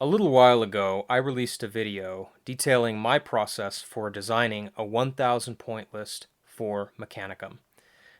A little while ago, I released a video detailing my process for designing a 1,000 point list for Mechanicum.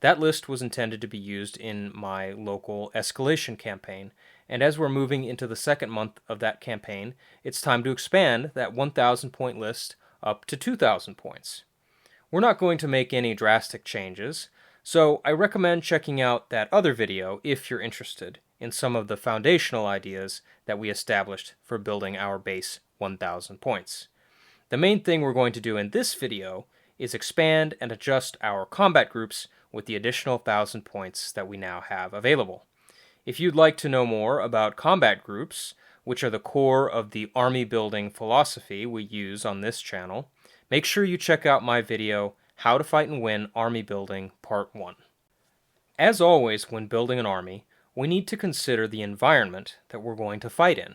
That list was intended to be used in my local escalation campaign, and as we're moving into the second month of that campaign, it's time to expand that 1,000 point list up to 2,000 points. We're not going to make any drastic changes, so I recommend checking out that other video if you're interested in some of the foundational ideas that we established for building our base 1,000 points. The main thing we're going to do in this video is expand and adjust our combat groups with the additional 1,000 points that we now have available. If you'd like to know more about combat groups, which are the core of the army building philosophy we use on this channel, make sure you check out my video, How to Fight and Win Army Building Part 1. As always when building an army, we need to consider the environment that we're going to fight in.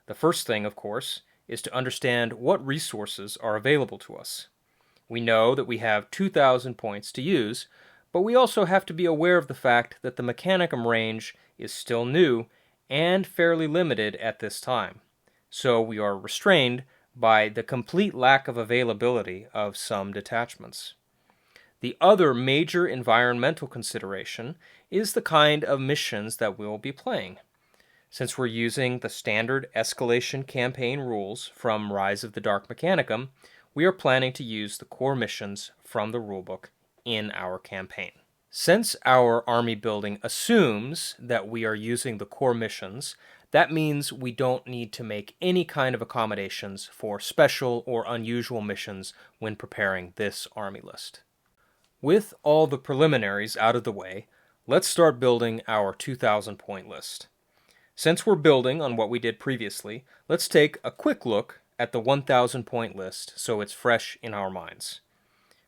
The first thing, of course, is to understand what resources are available to us. We know that we have 2,000 points to use, but we also have to be aware of the fact that the Mechanicum range is still new and fairly limited at this time, so we are restrained by the complete lack of availability of some detachments. The other major environmental consideration is the kind of missions that we'll be playing. Since we're using the standard escalation campaign rules from Rise of the Dark Mechanicum, we are planning to use the core missions from the rulebook in our campaign. Since our army building assumes that we are using the core missions, that means we don't need to make any kind of accommodations for special or unusual missions when preparing this army list. With all the preliminaries out of the way, let's start building our 2,000 point list. Since we're building on what we did previously, let's take a quick look at the 1,000 point list so it's fresh in our minds.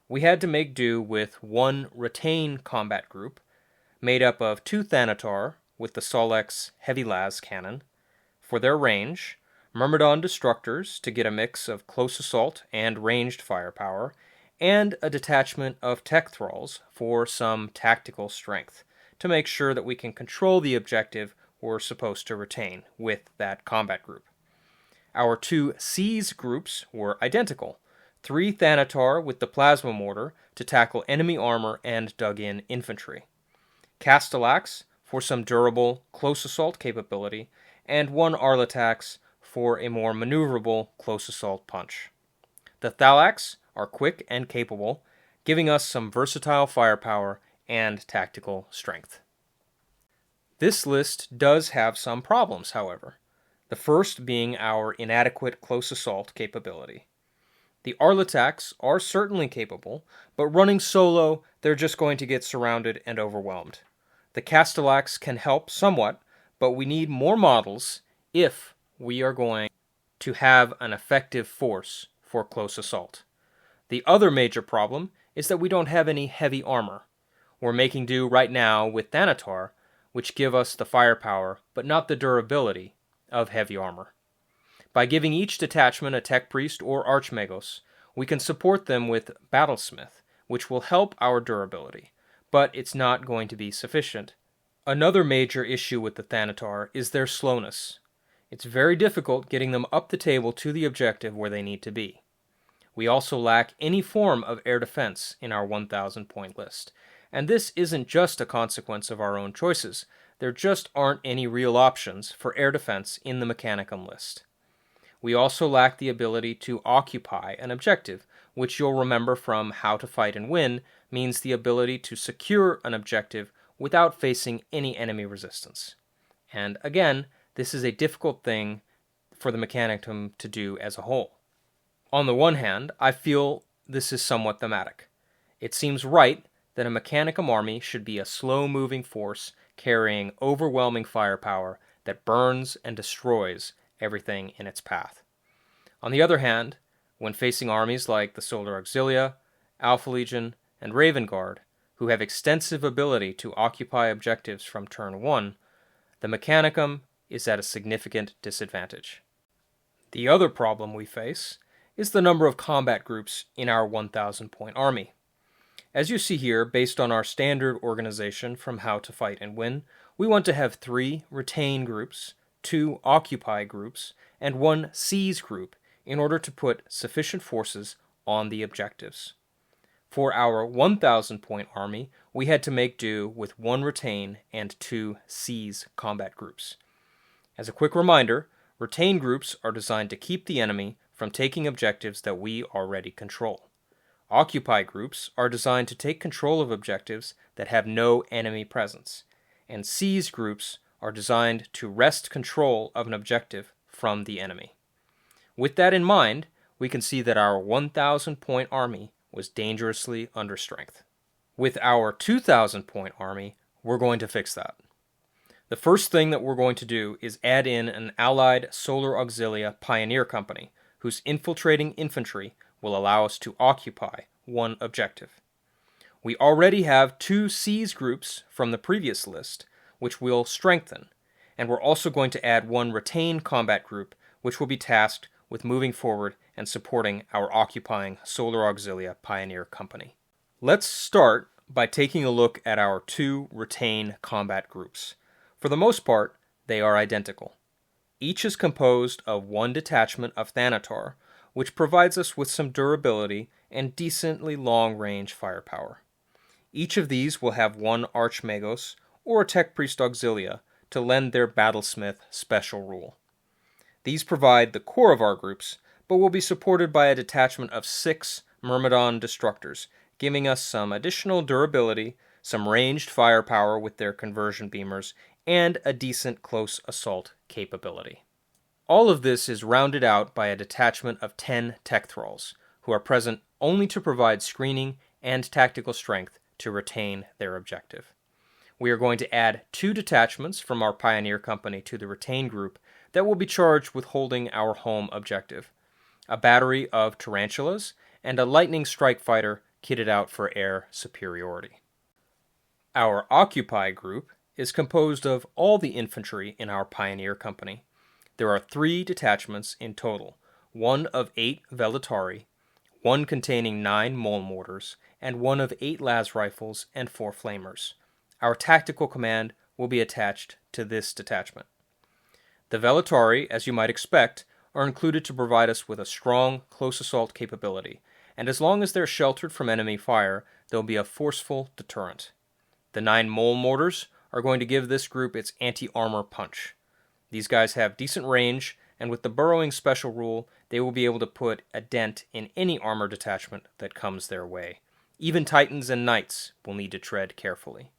We had to make do with one retain combat group, made up of 2 Thanatar with the Solex Heavy Las cannon, for their range, Myrmidon Destructors to get a mix of close assault and ranged firepower, and a detachment of Tech Thralls for some tactical strength, to make sure that we can control the objective we're supposed to retain with that combat group. Our 2 Seize groups were identical, 3 Thanatar with the Plasma Mortar to tackle enemy armor and dug-in infantry, Castellax for some durable close assault capability, and 1 Arlatax for a more maneuverable close assault punch. The Thalax are quick and capable, giving us some versatile firepower and tactical strength. This list does have some problems, however. The first being our inadequate close assault capability. The Arlatax are certainly capable, but running solo, they're just going to get surrounded and overwhelmed. The Castellax can help somewhat, but we need more models if we are going to have an effective force for close assault. The other major problem is that we don't have any heavy armor. We're making do right now with Thanatar, which give us the firepower, but not the durability, of heavy armor. By giving each detachment a Tech Priest or Archmagos, we can support them with Battlesmith, which will help our durability, but it's not going to be sufficient. Another major issue with the Thanatar is their slowness. It's very difficult getting them up the table to the objective where they need to be. We also lack any form of air defense in our 1,000 point list, and this isn't just a consequence of our own choices. There just aren't any real options for air defense in the Mechanicum list. We also lack the ability to occupy an objective, which you'll remember from How to Fight and Win means the ability to secure an objective without facing any enemy resistance. And again, this is a difficult thing for the Mechanicum to do as a whole. On the one hand, I feel this is somewhat thematic. It seems right that a Mechanicum army should be a slow-moving force carrying overwhelming firepower that burns and destroys everything in its path. On the other hand, when facing armies like the Solar Auxilia, Alpha Legion, and Raven Guard, who have extensive ability to occupy objectives from turn 1, the Mechanicum is at a significant disadvantage. The other problem we face is the number of combat groups in our 1,000 point army. As you see here, based on our standard organization from How to Fight and Win, we want to have 3 retain groups, 2 occupy groups, and 1 seize group in order to put sufficient forces on the objectives. For our 1,000 point army, we had to make do with 1 retain and 2 seize combat groups. As a quick reminder, retain groups are designed to keep the enemy from taking objectives that we already control. Occupy groups are designed to take control of objectives that have no enemy presence, and seize groups are designed to wrest control of an objective from the enemy. With that in mind, we can see that our 1,000 point army was dangerously understrength. With our 2,000 point army, we're going to fix that. The first thing that we're going to do is add in an allied Solar Auxilia pioneer company, whose infiltrating infantry will allow us to occupy 1 objective. We already have 2 seize groups from the previous list, which we'll strengthen, and we're also going to add 1 retain combat group, which will be tasked with moving forward and supporting our occupying Solar Auxilia pioneer company. Let's start by taking a look at our 2 retain combat groups. For the most part, they are identical. Each is composed of 1 detachment of Thanatar, which provides us with some durability and decently long-range firepower. Each of these will have 1 Archmagos or a Tech Priest Auxilia to lend their Battlesmith special rule. These provide the core of our groups, but will be supported by a detachment of 6 Myrmidon Destructors, giving us some additional durability, some ranged firepower with their conversion beamers, and a decent close assault capability. All of this is rounded out by a detachment of 10 Tech Thralls, who are present only to provide screening and tactical strength to retain their objective. We are going to add 2 detachments from our Pioneer Company to the retain group that will be charged with holding our home objective, a battery of Tarantulas, and a Lightning Strike Fighter kitted out for air superiority. Our Occupy group is composed of all the infantry in our Pioneer Company. There are 3 detachments in total, 1 of 8 Velatari, 1 containing 9 Mole Mortars, and 1 of 8 Las Rifles and 4 Flamers. Our tactical command will be attached to this detachment. The Velatari, as you might expect, are included to provide us with a strong close assault capability, and as long as they're sheltered from enemy fire, they'll be a forceful deterrent. The 9 Mole Mortars are going to give this group its anti-armor punch. These guys have decent range, and with the burrowing special rule, they will be able to put a dent in any armor detachment that comes their way. Even Titans and Knights will need to tread carefully.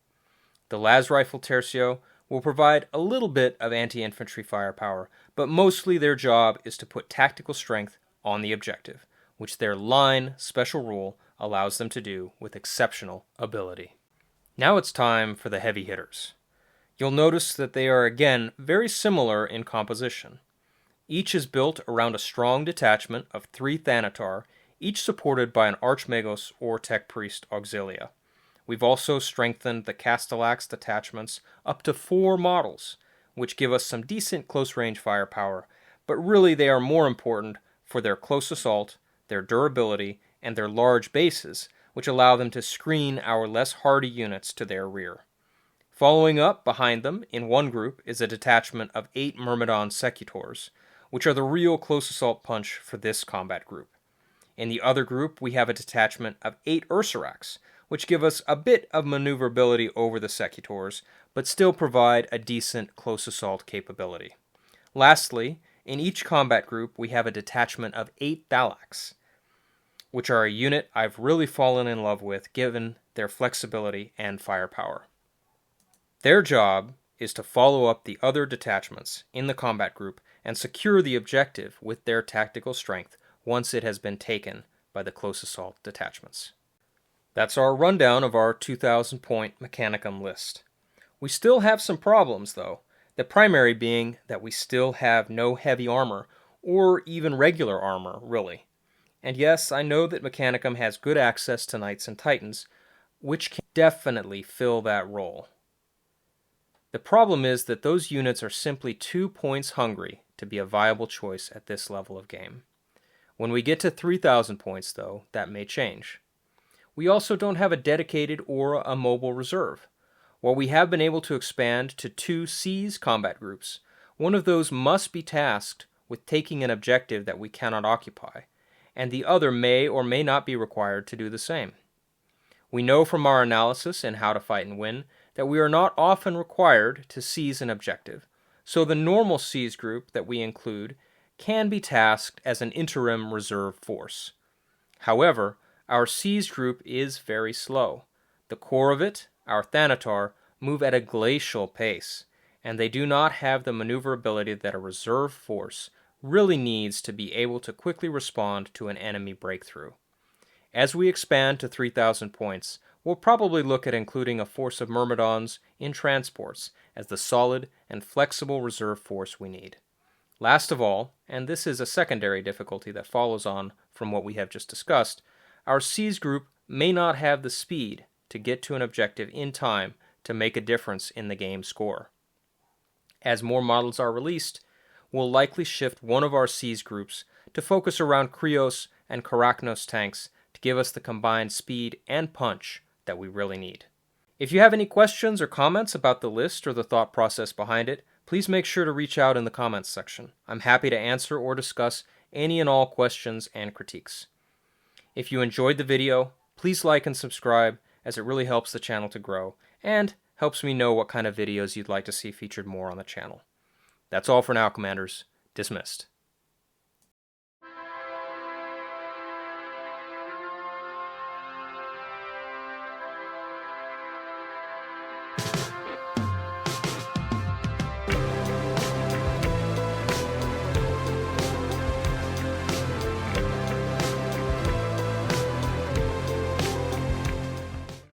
The Las Rifle Tercio will provide a little bit of anti-infantry firepower, but mostly their job is to put tactical strength on the objective, which their line special rule allows them to do with exceptional ability. Now it's time for the heavy hitters. You'll notice that they are again very similar in composition. Each is built around a strong detachment of 3 Thanatar, each supported by an Archmagos or Tech Priest Auxilia. We've also strengthened the Castellax detachments up to 4 models, which give us some decent close-range firepower, but really they are more important for their close assault, their durability, and their large bases, which allow them to screen our less hardy units to their rear. Following up behind them in one group is a detachment of 8 Myrmidon Secutors, which are the real close assault punch for this combat group. In the other group, we have a detachment of 8 Ursarax, which give us a bit of maneuverability over the Secutors, but still provide a decent close assault capability. Lastly, in each combat group, we have a detachment of 8 Thalax, which are a unit I've really fallen in love with given their flexibility and firepower. Their job is to follow up the other detachments in the combat group and secure the objective with their tactical strength once it has been taken by the close assault detachments. That's our rundown of our 2,000 point Mechanicum list. We still have some problems though, the primary being that we still have no heavy armor, or even regular armor, really. And yes, I know that Mechanicum has good access to Knights and Titans, which can definitely fill that role. The problem is that those units are simply 2 points hungry to be a viable choice at this level of game. When we get to 3,000 points though, that may change. We also don't have a dedicated or a mobile reserve. While we have been able to expand to 2 Seize combat groups, one of those must be tasked with taking an objective that we cannot occupy, and the other may or may not be required to do the same. We know from our analysis in How to Fight and Win that we are not often required to seize an objective, so the normal seize group that we include can be tasked as an interim reserve force. However, our seize group is very slow. The core of it, our Thanatar, move at a glacial pace, and they do not have the maneuverability that a reserve force really needs to be able to quickly respond to an enemy breakthrough. As we expand to 3,000 points, we'll probably look at including a force of Myrmidons in transports as the solid and flexible reserve force we need. Last of all, and this is a secondary difficulty that follows on from what we have just discussed, our seize group may not have the speed to get to an objective in time to make a difference in the game score. As more models are released, we'll likely shift one of our seize groups to focus around Krios and Karaknos tanks to give us the combined speed and punch that we really need. If you have any questions or comments about the list or the thought process behind it, please make sure to reach out in the comments section. I'm happy to answer or discuss any and all questions and critiques. If you enjoyed the video, please like and subscribe, as it really helps the channel to grow and helps me know what kind of videos you'd like to see featured more on the channel. That's all for now, Commanders. Dismissed.